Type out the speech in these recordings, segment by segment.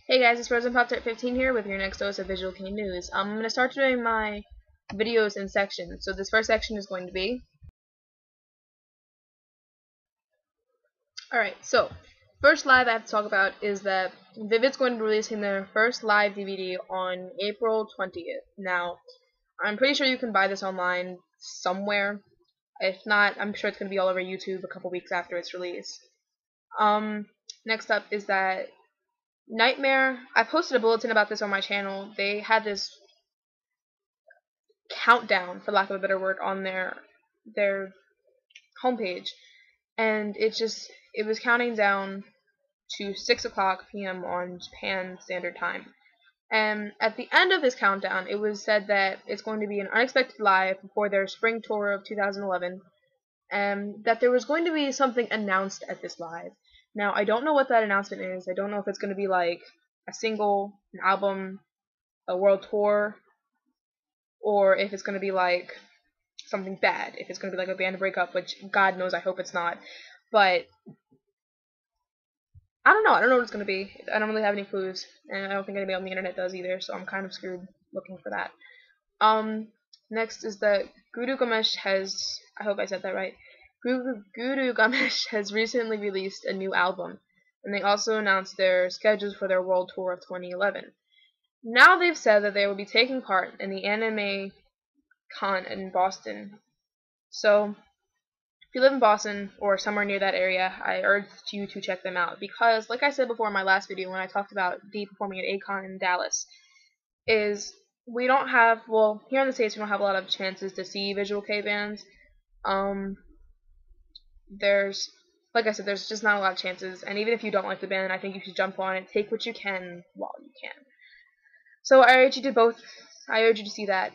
Hey guys, it's Pop15 here with your next dose of Visual Kei news. I'm going to start doing my videos in sections. So this first section is going to be... Alright, so first live I have to talk about is that Vivid's going to be releasing their first live DVD on April 20th. Now, I'm pretty sure you can buy this online somewhere. If not, I'm sure it's going to be all over YouTube a couple weeks after its release. Next up is that Nightmare, I posted a bulletin about this on my channel. They had this countdown, for lack of a better word, on their homepage, and it was counting down to 6:00 p.m. on Japan Standard Time. And at the end of this countdown, it was said that it's going to be an unexpected live before their spring tour of 2011, and that there was going to be something announced at this live. Now, I don't know what that announcement is. I don't know if it's going to be like a single, an album, a world tour, or if it's going to be like something bad. If it's going to be like a band breakup, which God knows I hope it's not. But I don't know. I don't know what it's going to be. I don't really have any clues, and I don't think anybody on the internet does either, so I'm kind of screwed looking for that. Next is that Girugamesh has, I hope I said that right, Girugamesh has recently released a new album, and they also announced their schedules for their world tour of 2011. Now they've said that they will be taking part in the Anime Con in Boston. So, if you live in Boston or somewhere near that area, I urge you to check them out, because, like I said before in my last video when I talked about D performing at A-Kon in Dallas, is we don't have, well, here in the States we don't have a lot of chances to see Visual Kei bands. There's, like I said, there's just not a lot of chances, and even if you don't like the band, I think you should jump on it, take what you can while you can. So I urge you to both, I urge you to see that.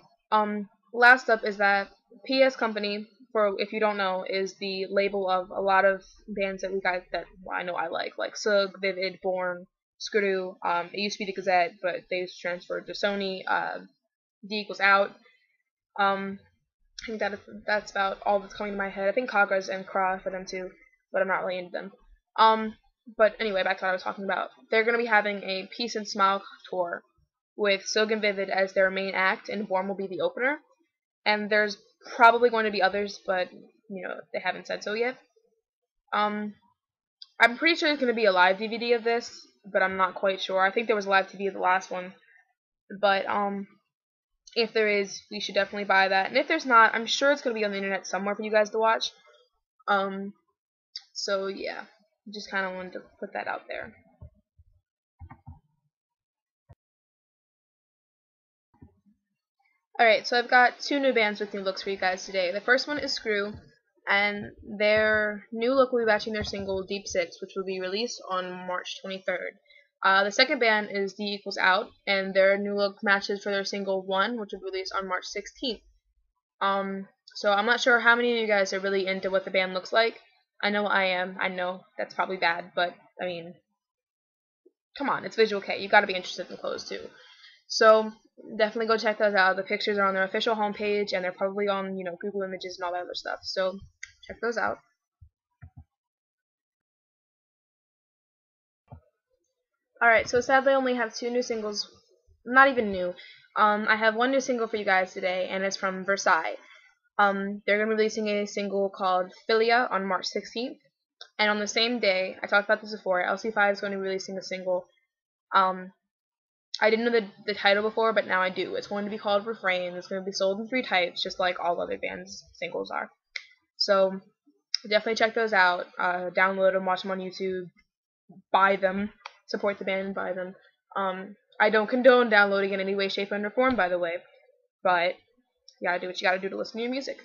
Last up is that PsCompany, for if you don't know, is the label of a lot of bands that we got that I know I like Sug, Vivid, Born, Screw. It used to be the Gazette, but they transferred to Sony. D equals Out. I think that's about all that's coming to my head. I think Kagras and Kra for them too, but I'm not really into them. But anyway, back to what I was talking about. They're going to be having a Peace and Smile tour with Sug and Vivid as their main act, and Born will be the opener. And there's probably going to be others, but you know they haven't said so yet. I'm pretty sure there's going to be a live DVD of this, but I'm not quite sure. I think there was a live TV of the last one, but if there is, we should definitely buy that. And if there's not, I'm sure it's going to be on the internet somewhere for you guys to watch. So yeah, just kind of wanted to put that out there. Alright, so I've got two new bands with new looks for you guys today. The first one is Screw, and their new look will be matching their single Deep 6, which will be released on March 23rd. The second band is D equals Out, and their new look matches for their single 1, which will be released on March 16th. So I'm not sure how many of you guys are really into what the band looks like. I know I am. I know that's probably bad, but I mean, come on, it's Visual Kei. You got to be interested in clothes too. So definitely go check those out. The pictures are on their official homepage, and they're probably on, Google Images and all that other stuff. So check those out. Alright, so sadly I only have two new singles, not even new. I have one new single for you guys today, and it's from Versailles. They're going to be releasing a single called Phillia on March 16th, and on the same day, I talked about this before, Lc5 is going to be releasing a single. I didn't know the title before, but now I do. It's going to be called Refrain. It's going to be sold in 3 types, just like all other bands' singles are. So definitely check those out. Download them, watch them on YouTube, buy them. Support the band and buy them. I don't condone downloading in any way, shape, or form, by the way, but you gotta do what you gotta do to listen to your music.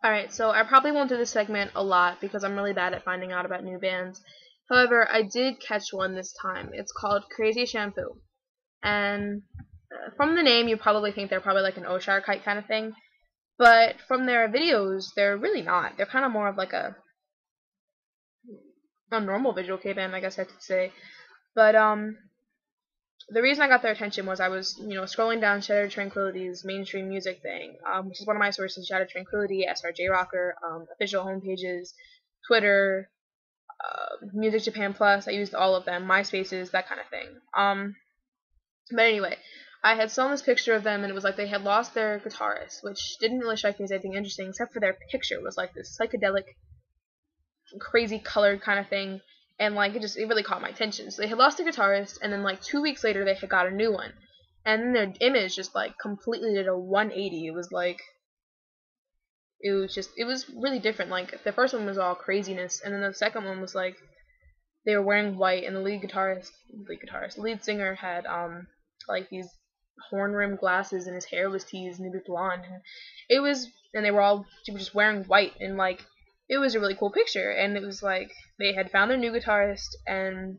Alright, so I probably won't do this segment a lot because I'm really bad at finding out about new bands. However, I did catch one this time. It's called Crazy Shampoo. And from the name, you probably think they're probably like an Oshar Kite kind of thing. But from their videos, they're really not. They're kind of more of like a normal Visual Kei band, I guess I could say. But the reason I got their attention was I was, scrolling down Shattered Tranquility's mainstream music thing, which is one of my sources, Shattered Tranquility, SRJ Rocker, official homepages, Twitter, Music Japan Plus. I used all of them, MySpaces, that kind of thing. But anyway, I had shown this picture of them, and it was like they had lost their guitarist, which didn't really strike me as anything interesting, except for their picture. It was like this psychedelic, crazy colored kind of thing, and like it really caught my attention. So they had lost their guitarist, and then like 2 weeks later they had got a new one, and then their image just like completely did a 180. It was really different. Like the first one was all craziness, and then the second one was like they were wearing white, and the lead singer had like these horn-rimmed glasses, and his hair was teased, and he was blonde, and they were just wearing white, and like it was a really cool picture, and it was like they had found their new guitarist. And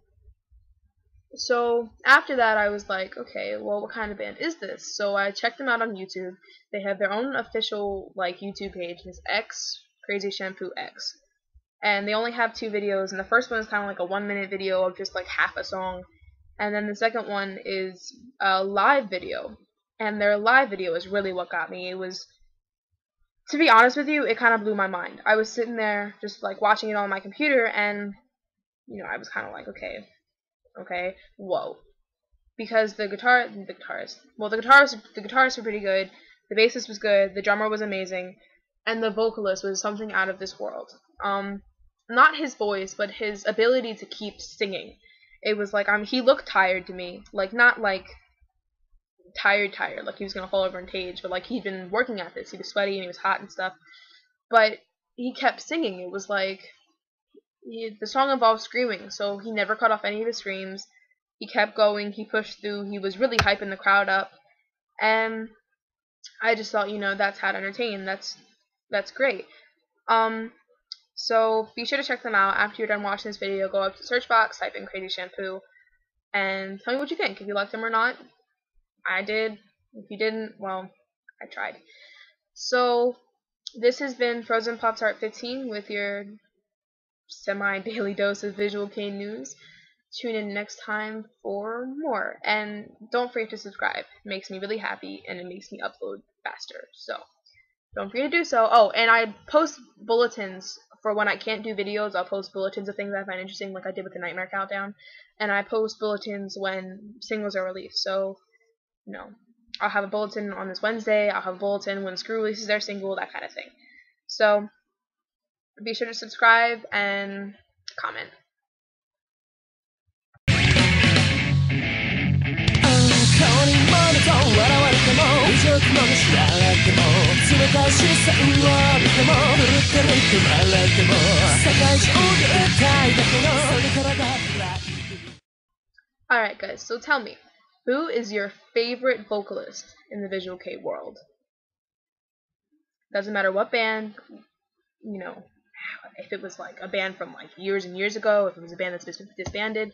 so after that I was like, okay, well, what kind of band is this? So I checked them out on YouTube. They have their own official like YouTube page. It's Crazy Shampoo X, and they only have 2 videos, and the first one is kind of like a 1-minute video of just like half a song, and then the second one is a live video, and their live video is really what got me. It was, to be honest with you, it kind of blew my mind. I was sitting there just like watching it on my computer, and I was kind of like, okay, whoa, because the guitarists were pretty good, the bassist was good, the drummer was amazing, and the vocalist was something out of this world. Not his voice, but his ability to keep singing. It was like he looked tired to me, like not like tired, like he was gonna fall over in stage, but like he'd been working at this. He was sweaty and he was hot and stuff, but he kept singing. It was like the song involved screaming, so he never cut off any of his screams. He kept going. He pushed through. He was really hyping the crowd up, and I just thought, that's how to entertain. That's great. So be sure to check them out. After you're done watching this video, go up to the search box, type in Crazy Shampoo, and tell me what you think. If you liked them or not. I did. If you didn't, well, I tried. So this has been Frozen Pop Tart 15 with your semi-daily dose of Visual Kei news. Tune in next time for more, and don't forget to subscribe. It makes me really happy, and it makes me upload faster. So don't forget to do so. Oh, and I post bulletins for when I can't do videos. I'll post bulletins of things I find interesting, like I did with the Nightmare Countdown, and I post bulletins when singles are released. So I'll have a bulletin on this Wednesday. I'll have a bulletin when Screw releases their single, that kind of thing. So be sure to subscribe and comment. Alright guys, so tell me, who is your favorite vocalist in the Visual Kei world? Doesn't matter what band, if it was like a band from like years and years ago, if it was a band that's disbanded.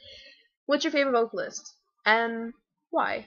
What's your favorite vocalist, and why?